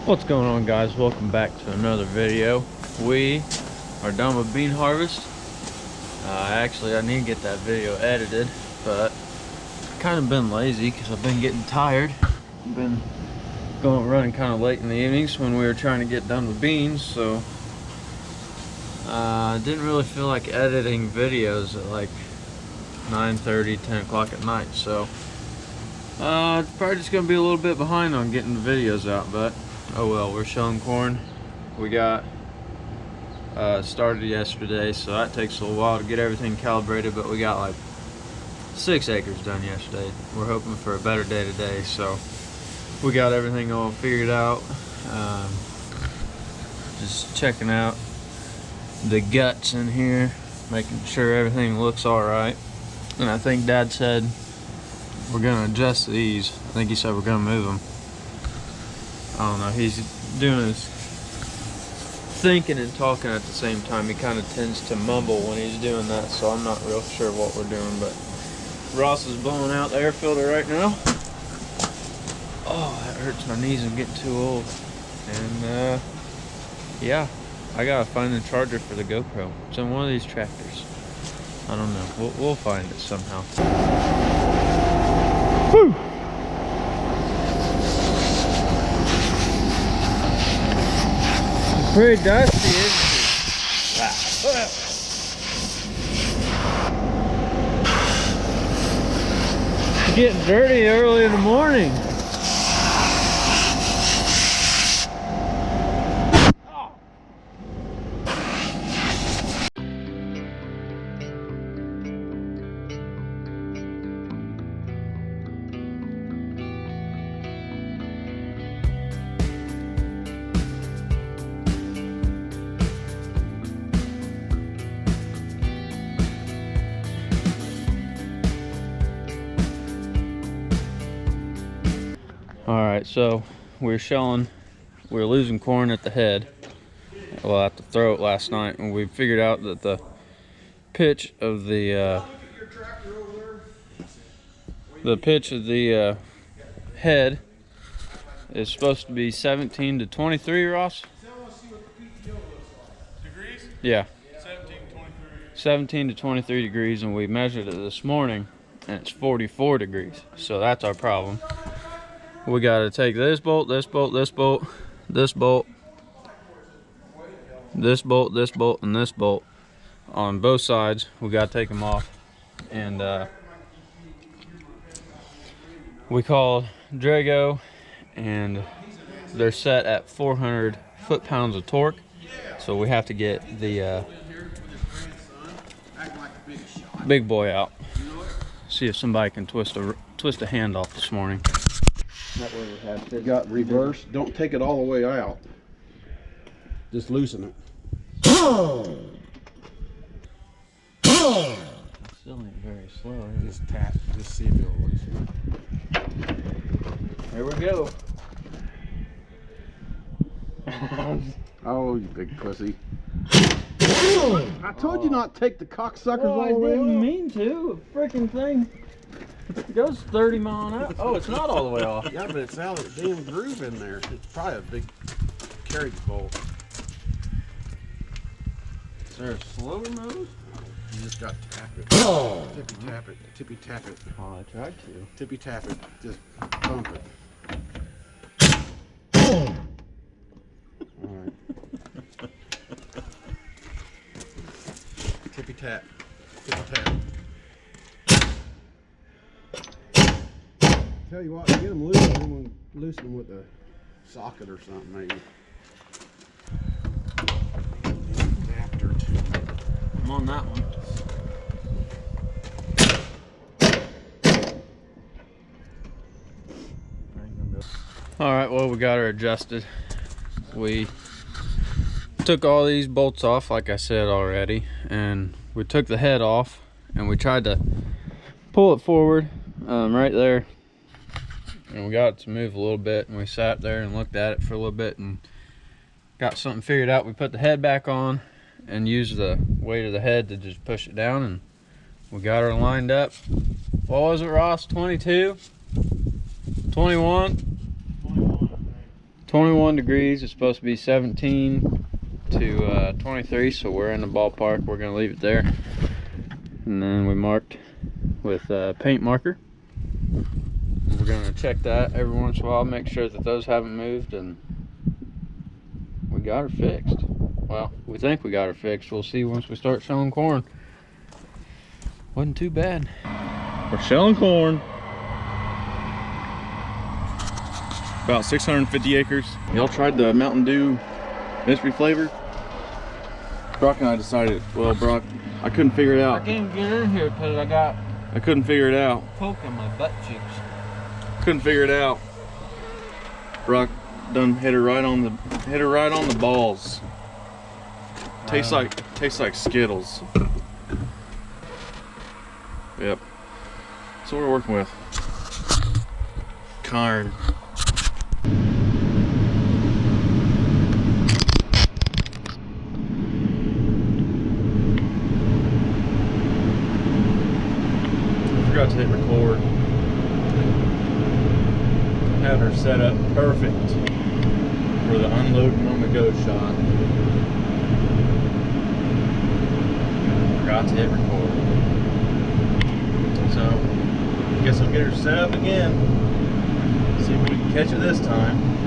What's going on, guys? Welcome back to another video. We are done with bean harvest. Actually, I need to get that video edited, but kind of been lazy because I've been getting tired. I've been running kind of late in the evenings when we were trying to get done with beans, so I didn't really feel like editing videos at like 9:30, 10 o'clock at night. So it's probably just gonna be a little bit behind on getting the videos out, but oh well. We're shelling corn. We got started yesterday, so that takes a little while to get everything calibrated, but we got like 6 acres done yesterday. We're hoping for a better day today, so we got everything all figured out. Just checking out the guts in here, making sure everything looks all right. And I think Dad said we're gonna adjust these. I think he said we're gonna move them. I don't know, he's doing his thinking and talking at the same time. He kind of tends to mumble when he's doing that, so I'm not real sure what we're doing. But Ross is blowing out the air filter right now. Oh, that hurts my knees. I'm getting too old. And yeah, I gotta find the charger for the GoPro. It's in one of these tractors. I don't know, we'll find it somehow. Whew. Pretty dusty, isn't it? It's getting dirty early in the morning. Alright, so we're losing corn at the head, well, at the throat last night, and we figured out that the pitch of the head is supposed to be 17 to 23, Ross? Degrees? Yeah. 17 to 23. 17 to 23 degrees, and we measured it this morning, and it's 44 degrees, so that's our problem. We got to take this bolt, this bolt, this bolt, this bolt, this bolt, this bolt, and this bolt on both sides. We got to take them off. And we called Drago, and they're set at 400 foot-pounds of torque. So we have to get the big boy out. See if somebody can twist a hand off this morning. That way we have to. You got reverse. Don't take it all the way out. Just loosen it. Still ain't very slow. Just tap. Just see if it'll loosen it. Here we go. Oh, you big pussy. I told you not to take the cocksuckers all the way out. I didn't mean to. Freaking thing. It goes 30 miles an hour. Oh, it's not all the way off. Yeah, but it's out of the damn groove in there. It's probably a big carriage bolt. Is there a slower mode? You just got to tap it. Tippy tap it. Tippy tap it. Oh, I tried to. Tippy tap it. Just bump it. Alright. Tippy tap. Tippy tap. Tell you what, get them loosen them with a socket or something, maybe. Adapter too. I'm on that one. Alright, well, we got her adjusted. We took all these bolts off, like I said already, and we took the head off, and we tried to pull it forward right there. And we got it to move a little bit, and we sat there and looked at it for a little bit and got something figured out. We put the head back on and used the weight of the head to just push it down, and we got her lined up. What was it, Ross? 22? 21? 21 degrees. It's supposed to be 17 to 23, so we're in the ballpark. We're gonna leave it there, and then we marked with a paint marker. We're gonna check that every once in a while, make sure that those haven't moved, and we got her fixed. Well, we think we got her fixed. We'll see once we start shelling corn. Wasn't too bad. We're shelling corn. About 650 acres. Y'all tried the Mountain Dew mystery flavor? Brock and I decided, well, Brock, I couldn't figure it out. I can't get in here because I couldn't figure it out. poke in my butt cheeks. Couldn't figure it out. Brock done hit her right on the balls. Tastes like Skittles. Yep. That's what we're working with. Carn. I forgot to hit record. Had her set up perfect for the unloading on the go shot. Forgot to hit record. So, I guess I'll get her set up again. See if we can catch her this time.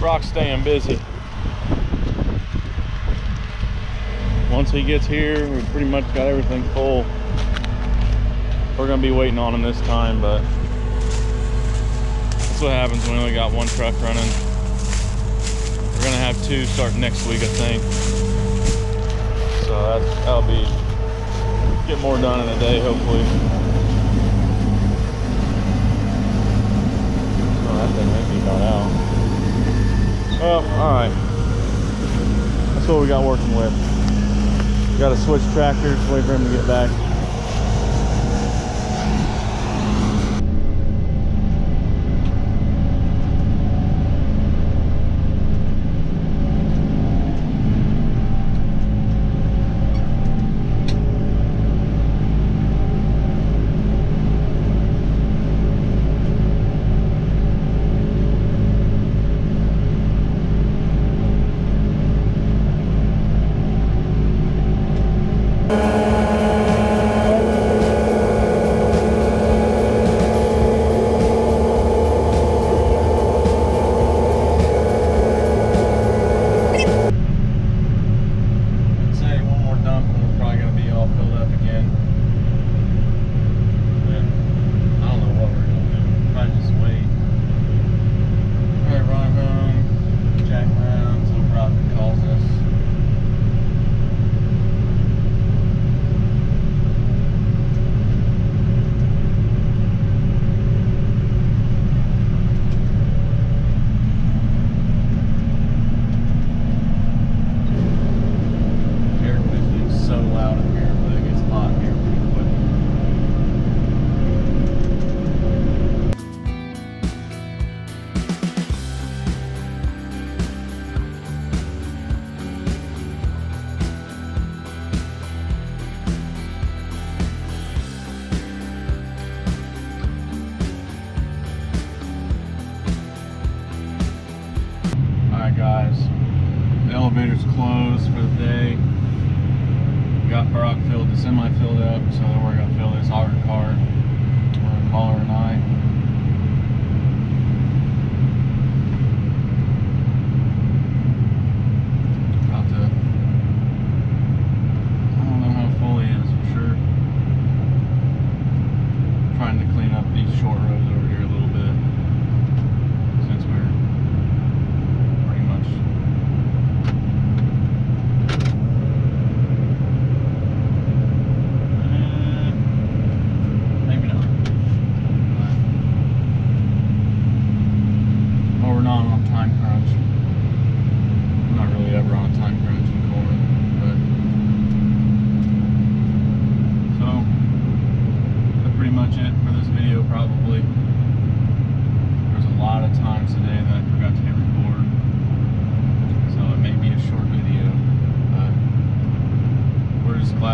Brock's staying busy. Once he gets here, we pretty much got everything full. We're gonna be waiting on him this time, but that's what happens when we only got one truck running. We're gonna have two starting next week, I think. So that'll be, get more done in a day, hopefully. Oh, that thing may be about out. Well, alright. That's what we got working with. Got to switch tractors, wait for him to get back. Guys, the elevator's closed for the day. We got Brock filled, the semi filled up, so then we're gonna fill this auger card. We're gonna call her a night. About to, I don't know how full he is for sure. Trying to clean up these short rows over here a little bit, since we're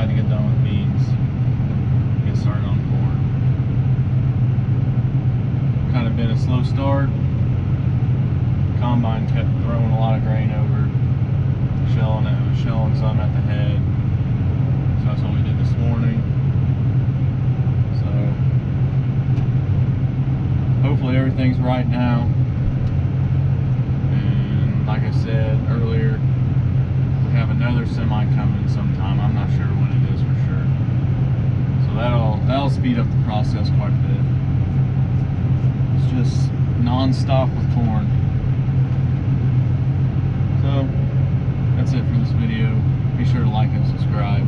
outside to get done with beans, get started on corn. Kind of been a slow start. Combine kept throwing a lot of grain over, shelling it. It was shelling some at the head. So that's what we did this morning. So hopefully everything's right now. And like I said earlier, we have another semi coming sometime. I'm not sure when it is for sure. So that'll speed up the process quite a bit. It's just non-stop with corn. So that's it for this video. Be sure to like and subscribe.